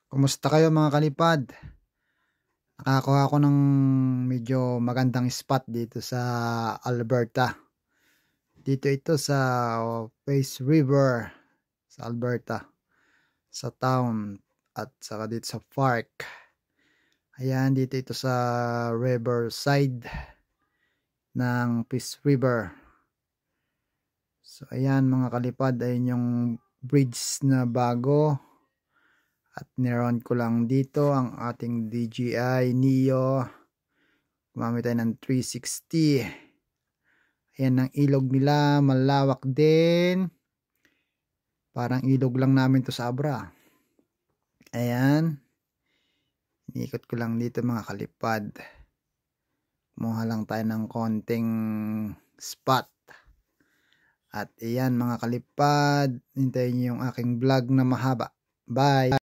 Kumusta kayo mga kalipad? Nakakuha ako ng medyo magandang spot dito sa Alberta. Dito ito sa Face River sa Alberta, sa town at saka dito sa park. Ayan, dito ito sa riverside ng Peace River. So ayan mga kalipad, ayun yung bridge na bago. At niron ko lang dito ang ating DJI Neo. Gumamit tayo ng 360. Ayan ang ilog nila. Malawak din. Parang ilog lang namin to sa Abra. Ayan. Inikot ko lang dito mga kalipad. Kumuha lang tayo ng konting spot. At ayan mga kalipad. Hintayin niyo yung aking vlog na mahaba. Bye!